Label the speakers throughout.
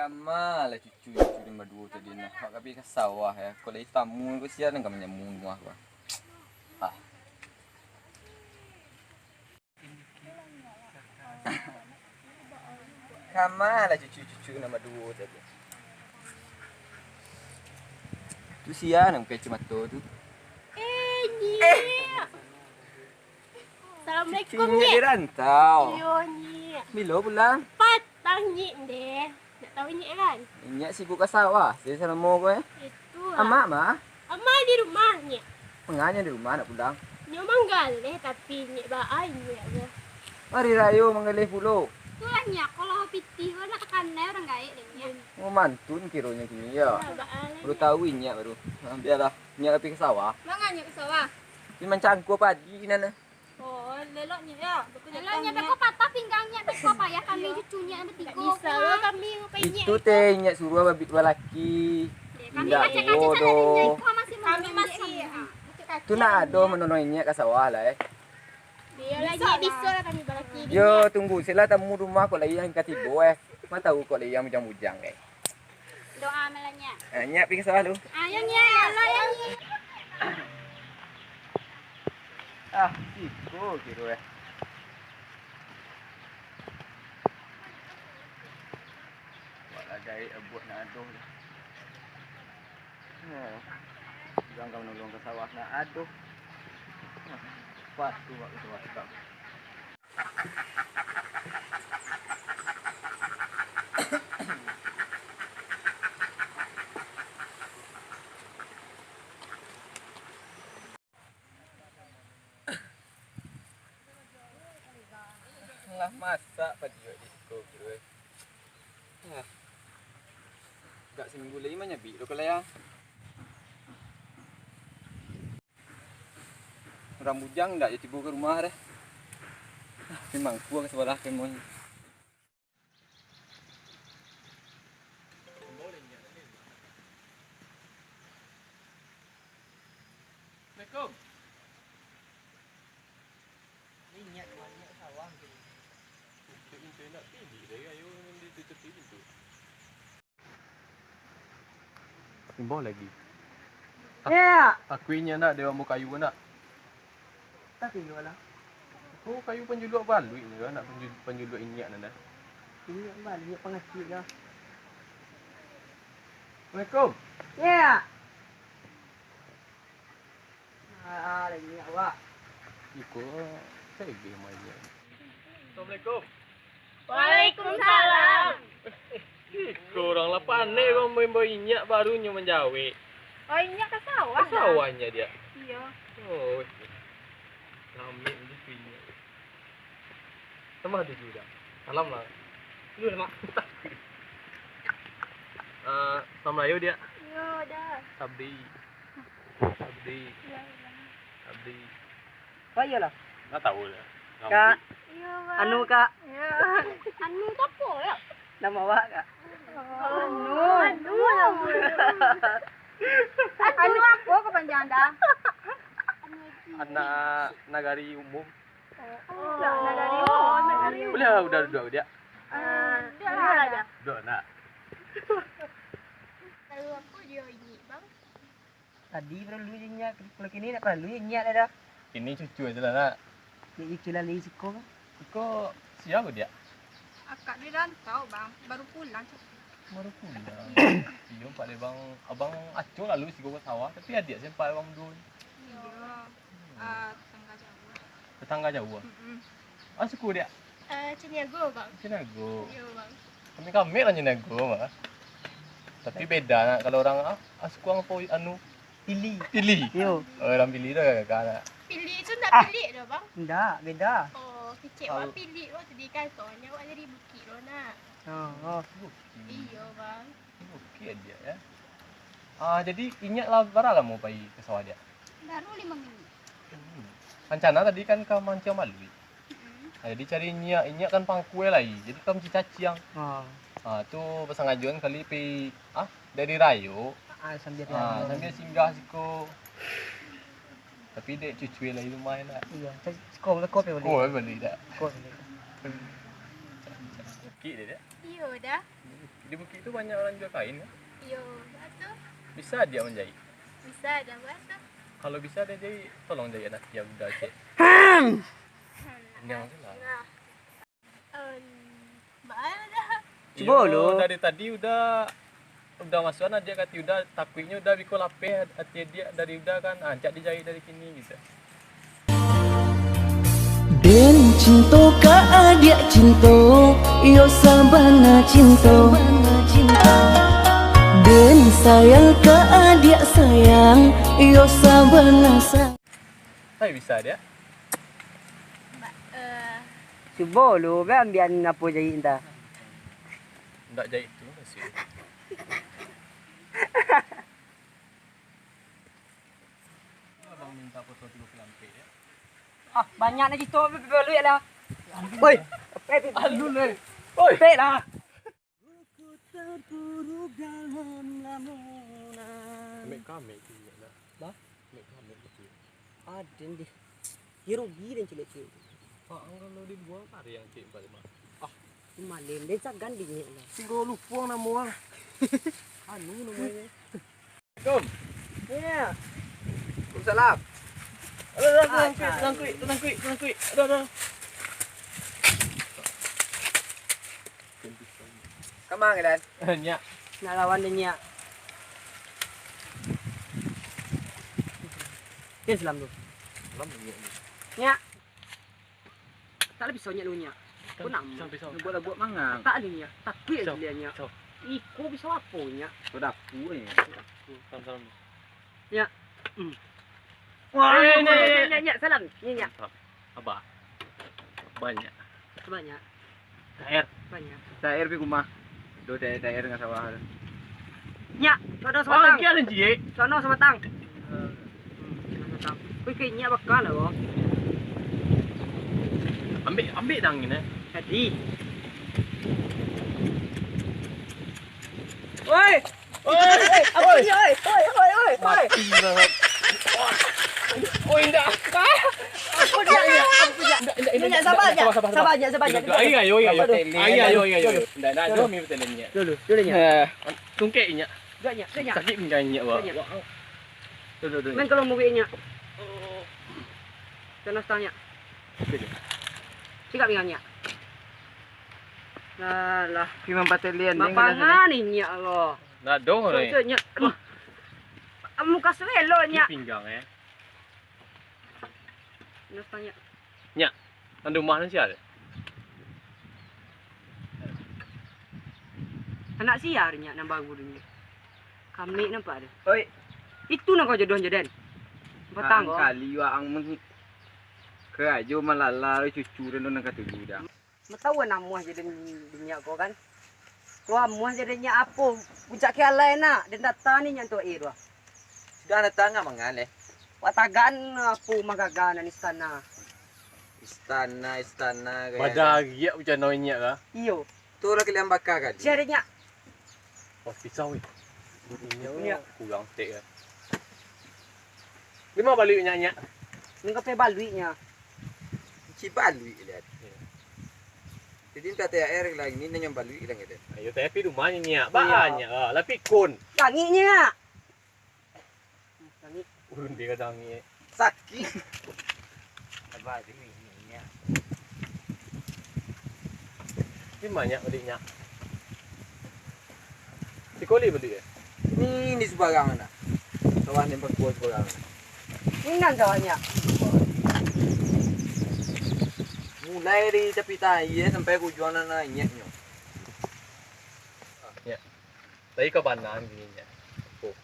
Speaker 1: Kamalah cucu-cucu lima dua tadi nak. Hak kapi ke sawah ya. Kalau tamu ku sian enggak menyambung rumah gua. Ah. Kamalah cucu-cucu nama dua tadi. Tu sian yang kecil mata tu.
Speaker 2: Assalamualaikum,
Speaker 1: Cinya
Speaker 2: Nyek.
Speaker 1: di rantau.
Speaker 2: Yo, Nyek.
Speaker 1: Bila pulang?
Speaker 2: Patang, Nyek, deh. Nak tahu Nyek kan?
Speaker 1: Nyek sibuk ke sawah. Saya salah mau gue.
Speaker 2: Itu
Speaker 1: Amak mah?
Speaker 2: Amak di rumah, Nyek.
Speaker 1: Penganya di rumah nak pulang.
Speaker 2: Nyek manggaleh tapi Nyek baai Nyek aja.
Speaker 1: Mari rayu mengalih pulau.
Speaker 2: Itulah Nyek, kalau pitih kau nak kanai orang gaik deh, Nyek.
Speaker 1: Mau mantun kironya kini ya. Baru tahu Nyek baru. Nah, biarlah Nyek pergi ke sawah.
Speaker 2: Mana Nyek ke sawah?
Speaker 1: Ini mencangkup pagi nana.
Speaker 2: Oh, leloknya ya. Leloknya beko patah pinggangnya beko payah kami cucunya bertiga. Bisa lo kami ngapainnya.
Speaker 1: Itu teh Nyek suruh babit laki. Tidak bodoh.
Speaker 2: Kami masih.
Speaker 1: Tu nak ada menonoh Nyek ke sawah lah
Speaker 2: Biarlah Nyek bisa lah kami balaki.
Speaker 1: Yo tunggu sila tamu rumah kok lagi yang ketiga Mana tahu kok lagi yang bujang-bujang
Speaker 2: Doa melanya.
Speaker 1: Nyek pergi ke sawah lu.
Speaker 2: Ayo Nyek, ayo Nyek.
Speaker 1: Ah, siko kiro Wala gay abot na adoh. Jangan kau nolong ke sawah na adoh. Pas tu waktu sawah. Lah masak pada disco gitu Gak seminggu lagi mah nyabi lo kalau ya. Orang bujang ndak jadi ke rumah deh. Memang gua ke sekolah ke mau. Assalamualaikum. Minyak sawah gitu. Pintu nak pilih dia ayo ditutup pintu. Timbul lagi.
Speaker 3: Ya.
Speaker 1: Akuinya nak dewa mau kayu nak.
Speaker 3: Tak tinggal lah.
Speaker 1: Oh kayu penjuluk balui ni nak penjuluk inyak nana.
Speaker 3: Ini balik pengasih lah.
Speaker 1: Assalamualaikum.
Speaker 3: Ya. Lagi awak.
Speaker 1: Iko saya pergi mainnya. Assalamualaikum.
Speaker 2: Waalaikumsalam.
Speaker 1: Iko orang lah panik bang main inyak barunya menjawe.
Speaker 2: Oh, Nyek ke sawah.
Speaker 1: Sawahnya dia.
Speaker 2: Iya.
Speaker 1: Oh. Ramai di sini. Sama ada juga. Salam lah.
Speaker 3: Lu mak.
Speaker 1: Assalamualaikum dia.
Speaker 2: Yo, dah.
Speaker 1: Sabdi.
Speaker 3: Oh iyalah.
Speaker 1: Nggak tahu lah.
Speaker 3: Kak,
Speaker 2: Yo, Bang.
Speaker 3: anu kak,
Speaker 2: Ya. Anu tu apa ya?
Speaker 3: nama awak kak.
Speaker 2: Anu apa kepanjangan dah?
Speaker 1: Anak nagari umum.
Speaker 2: Nagari.
Speaker 1: Boleh udah dia.
Speaker 2: Dia ada.
Speaker 1: Udah nak.
Speaker 2: Tahu apa dia ini, Bang?
Speaker 3: Tadi perlu nyak, kalau kini nak perlu nyak dah.
Speaker 1: Ini cucu aja lah nak.
Speaker 3: Jadi cilan lagi siko.
Speaker 1: Kok siapa dia?
Speaker 2: Akak dia rantau, Bang. Baru pulang.
Speaker 1: Baru pulang. Iya Pak Lebang, abang acuh lalu si gua sawah, tapi adik saya Pak Lebang dulu.
Speaker 2: Iya. Tetangga jauh.
Speaker 1: Tetangga jauh. Ah suku dia.
Speaker 2: Ciniago, Bang.
Speaker 1: Cinago.
Speaker 2: Iya, Bang.
Speaker 1: Kami lah Cinago mah. Tapi beda nak kalau orang suku apa anu pilih.
Speaker 3: Yo,
Speaker 1: Orang pilih dah kakak.
Speaker 2: Pilih itu nak pilih dah, Bang.
Speaker 3: enggak beda.
Speaker 2: Oh, kecik awak pilih. Oh, tadi kan soalnya awak dari Bukit lo nak.
Speaker 3: Oh.
Speaker 2: Iya, Bang.
Speaker 1: Okey dia ya. Jadi inyak lah barang lah mau pergi ke sawah dia.
Speaker 2: Baru 5 minit.
Speaker 1: Rencana tadi kan kau mancing malui. Jadi cari inyak kan pangkue lagi. Jadi kau mesti caciang.
Speaker 3: Oh.
Speaker 1: Tu bersengajuan kali pi dari Rayo.
Speaker 3: Sambil
Speaker 1: Sambil singgah siko. Tapi dek cucu lagi lumayan lah.
Speaker 3: Iya, siko boleh.
Speaker 1: Oh, beli dah.
Speaker 3: Kau boleh.
Speaker 1: Okey dia.
Speaker 2: Iya dah.
Speaker 4: Di bukit itu banyak orang jual kain kan?
Speaker 2: Yo, betul.
Speaker 4: Bisa dia menjahit.
Speaker 2: Bisa dah betul.
Speaker 4: Kalau bisa dia jahit, tolong jahit anak dia udah cek. Jangan lah.
Speaker 2: Nah. Mana dah?
Speaker 3: Coba lu.
Speaker 4: Dari tadi udah masukan dia kata udah takutnya udah biko lapeh hati dia dari udah kan ajak dijahit dari sini gitu.
Speaker 5: Den cinta ka adik cinta yo sabana cinta Den sayang ka adik sayang yo sabana sayang.
Speaker 4: Hai bisa dia.
Speaker 3: Cuba lu kan biar apa jahit entah.
Speaker 4: Ndak jahit tu masih. Abang minta foto 30 lampe ya.
Speaker 3: Ah, banyak nak gitu lu ya lah. Woi, alu le.
Speaker 4: Oi.
Speaker 3: Pe lah.
Speaker 4: Ambil kami tu ya lah.
Speaker 3: Dah?
Speaker 4: Ambil kami tu.
Speaker 3: Ada ni. Hero giran cilik-cilik.
Speaker 4: Pak kalau dibuang hari yang cik balik mah.
Speaker 3: Malam dia cak ganding ni lah.
Speaker 4: Tinggal lupa nama orang.
Speaker 3: Anu namanya.
Speaker 4: Kom.
Speaker 3: Ya.
Speaker 1: Salam.
Speaker 4: Tenang kuit. Dah.
Speaker 1: Kamang kan?
Speaker 4: Nyak.
Speaker 3: Nak lawan dia nyak. Kes selam tu.
Speaker 4: Lam nyak ni.
Speaker 3: Nyak. Tak lebih sonyak lu nyak. Kau nak
Speaker 4: Pisau.
Speaker 1: Buat mangang.
Speaker 3: tak ada nyak. Takut
Speaker 4: Pisau.
Speaker 3: dia nyak.
Speaker 4: Pisau.
Speaker 3: Iko bisa apa nyak?
Speaker 1: Sodaku ni.
Speaker 4: Salam.
Speaker 3: Nyak.
Speaker 4: Wah,
Speaker 3: nyak salam. Nyak.
Speaker 4: Abah. Banyak.
Speaker 3: Banyak.
Speaker 4: Air.
Speaker 3: Banyak.
Speaker 1: Daerah pi rumah. Do daerah dengan sawah.
Speaker 3: Nyak, sono
Speaker 4: Oh,
Speaker 3: sebatang.
Speaker 4: kia ada jie.
Speaker 3: Sono sebatang. Sebatang. Kau ke nyak bakal lah.
Speaker 4: Ambil dang ni.
Speaker 3: Jadi. Oi. Apa ni oi? Oi.
Speaker 4: Mati lah. Oh, indah.
Speaker 3: Apa dia? Nyak sabar je. Sabar je.
Speaker 4: Ayo. Dah jom ni betul ni.
Speaker 3: Dulu nyak.
Speaker 4: Tungkek nyak.
Speaker 3: Dah nyak.
Speaker 4: Sakit pinggang nyak wah.
Speaker 1: Duduk.
Speaker 3: Men kalau mau nyak. Sono setang nyak. Sikap pinggang nyak. Lah.
Speaker 1: Pi mempatelian ni.
Speaker 3: Mapangan ni nyak lo.
Speaker 4: Dah dong ni.
Speaker 3: Nyak. Muka selelo nyak.
Speaker 4: Pinggang
Speaker 3: Sono setang nyak.
Speaker 4: Nyak. Anda rumah ni siapa?
Speaker 3: Anak siar nyak nang baru ni. Kami nampak dia.
Speaker 1: Oi.
Speaker 3: Itu nak kau jodoh je Den. Petang kau.
Speaker 1: Kali wa ang meng ke ajo malala cucu dan nang katuju dah.
Speaker 3: Tahu nama je dia kau kan. Kau amuah je dia apa? Puncak ke alai nak. Dia datang ni nyantuk air dah.
Speaker 1: Sudah datang ngah mangale.
Speaker 3: Watagan apa magagan ni sana.
Speaker 1: Istana gaya.
Speaker 4: Pada giat macam noy nyak kah?
Speaker 3: Iyo.
Speaker 1: Tu lah kalian bakar kan.
Speaker 3: Siapa dia?
Speaker 4: Oh, pisau ni.
Speaker 3: Nyak.
Speaker 4: Nyak kurang tek ah. Lima balik nyak.
Speaker 3: Ni kau pe baluinya.
Speaker 1: Cibalui lihat. Jadi kata air lagi ni yang balui lang ada.
Speaker 4: Ayo tapi rumahnya nyak. Banyak ah. Tapi kun.
Speaker 3: Tanginya. Tangi.
Speaker 4: Urun dia kadang ni.
Speaker 1: Sakit. Abah ni.
Speaker 4: Ni banyak balik nyak. Sikoli balik eh.
Speaker 1: Ni sebarang nak. Kawan yang berkuat sebarang.
Speaker 3: Ni nan sawahnya.
Speaker 1: Mulai dari tepi tai sampai kujuan anak nyeknya.
Speaker 4: Tapi kebanan gini nyak. Oh.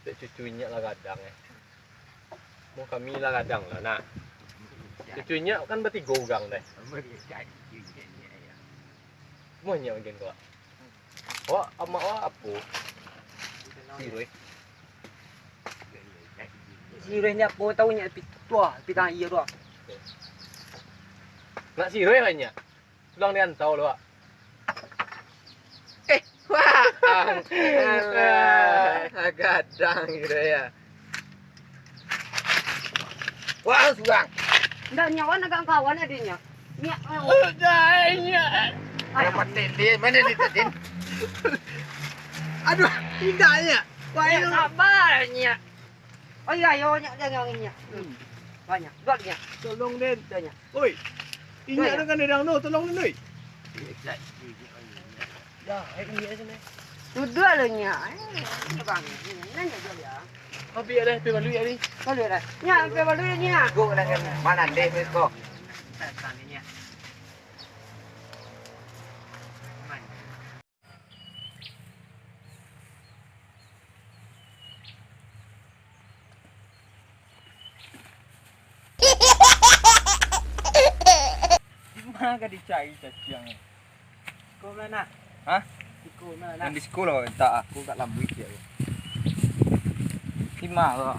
Speaker 4: Dek cucunya lah kadang eh. Mau kami lah kadang lah nak. Cucunya kan bertiga orang dah. Semuanya bagian kau. Wah, amak wah apa? Siroi.
Speaker 3: Sirenya apa tahu nya tua, pitang iya tua.
Speaker 4: Nak siroi hanya. Pulang dia antau lu.
Speaker 1: Wah. Gadang gitu ya. Wah, surang.
Speaker 3: Ndak nyawa nak kawan adanya. Nyak.
Speaker 4: Udah nyak.
Speaker 1: Ada paten dia. Mana dia tadi?
Speaker 4: Aduh, indahnya. Wah,
Speaker 3: Ya,
Speaker 4: ini
Speaker 3: sabarnya. Oh iya, yo nyak jangan nyak. Banyak. Dua nyak.
Speaker 4: tolong Den.
Speaker 3: Banyak.
Speaker 4: Oi. Ingat
Speaker 3: Ya.
Speaker 4: dengan dedang tu, tolong Den oi.
Speaker 3: Dah, ini aja nih. Dua lo nyak. Bang, nanya dua ya.
Speaker 4: Tapi ada pe balu ya ni.
Speaker 3: Kalau dah. Nyak, pe baru nyak.
Speaker 1: Go lah kan. Mana deh kau?
Speaker 3: Tanya.
Speaker 1: Mana kau dicari caciang?
Speaker 3: Kau mana?
Speaker 1: Hah?
Speaker 3: Kau mana?
Speaker 1: Yang di sekolah tak aku kat Lambit dia. Lima kau.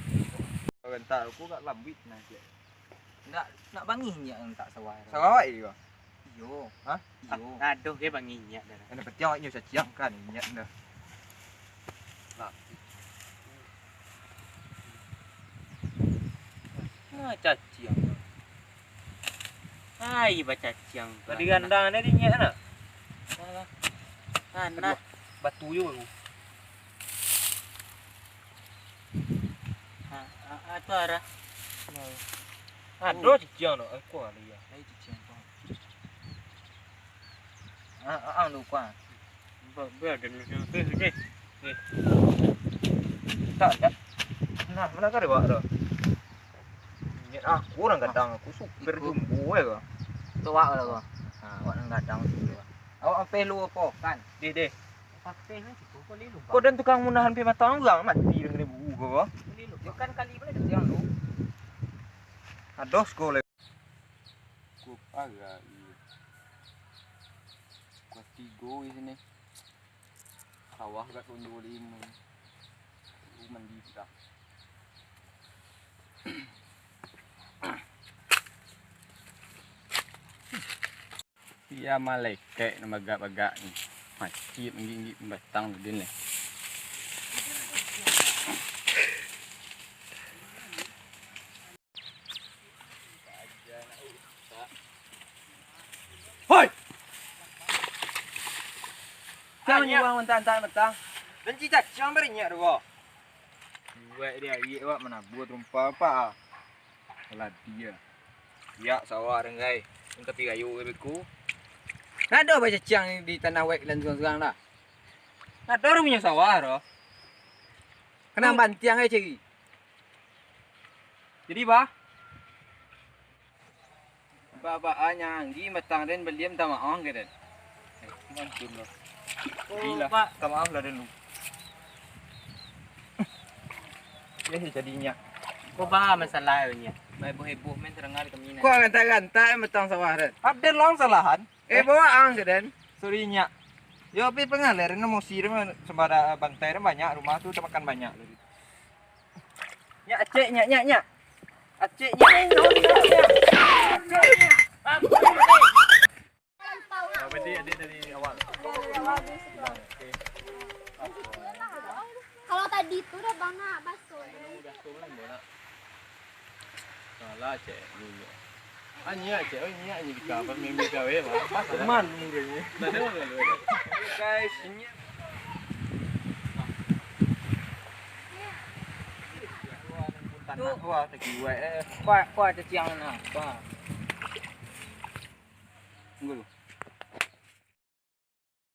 Speaker 1: Kau tak aku kat Lambit nah dia. Nak bangi ni yang tak sawah. Sawah ai kau. Iyo. Hah? Iyo.
Speaker 3: Aduh, dia bangi nyak dah.
Speaker 1: Ada petiang ni caciang kan ingat dah.
Speaker 3: Mah caciang. Hai, baca caciang.
Speaker 4: Tadi gandang ni dinyak nak.
Speaker 3: Mana?
Speaker 4: Batu yo aku.
Speaker 3: Itu arah.
Speaker 4: Aduh, ciang nak aku ada ya.
Speaker 1: Lai caciang kau. Ang lupa.
Speaker 3: Biar dan okey.
Speaker 1: Tak. Nah, mana kau ada buat dah? Ingat aku orang gadang aku super jumbo kau. Tu awak lah kau. Ha, awak orang gadang tu. Awak ampe lu apa kan?
Speaker 4: Deh.
Speaker 3: Pakai hang tu kau lilu.
Speaker 4: Kau dan tukang munahan pe matang lang mati dengan ibu kau.
Speaker 3: Yo kan kali boleh
Speaker 1: Caciang lu. Aduh sekolah. Ku agak Kuat 3 di sini. Sawah kat 25. Mandi dah. Dia malaikat nama bagak ni. Mati menggigit batang din leh. Hoi. Jangan nyuang mentang-mentang. Benci cacang berinyak tu kau. Buat dia awak mana buat rumpah apa? Lah dia. Ya sawah rengai. Tapi kayu beku. Ada baca cacang di tanah wek dan sekarang dah. Ada orang punya sawah roh. Kena bantiang aja ceri. Jadi bah. Bapaknya anggi matang dan beliam tak maaf ke dan. Mantun loh. Gila. Pak, tak maaf lah dulu. Ya jadinya.
Speaker 3: Kau faham masalahnya.
Speaker 1: Heboh-heboh main terengah di kemina. Kau ganta-ganta matang sawah dan. Ada long salahan. Bawa ang ke dan. Sorinya. Yo tapi pengalir ini mau siram sembada bantai banyak rumah tu udah makan banyak. Nyak acek nyak. Acek nyak.
Speaker 4: Berarti adik dari awal.
Speaker 2: Kalau tadi itu udah banyak baso.
Speaker 4: Salah cek dulu. Anya cek, anya di kapal mimpi gawe mah. Teman murahnya. Ada mana lu?
Speaker 1: Guys, ini tanah gua tegiwe. Kuat cacing nah. Kuat. Tunggu.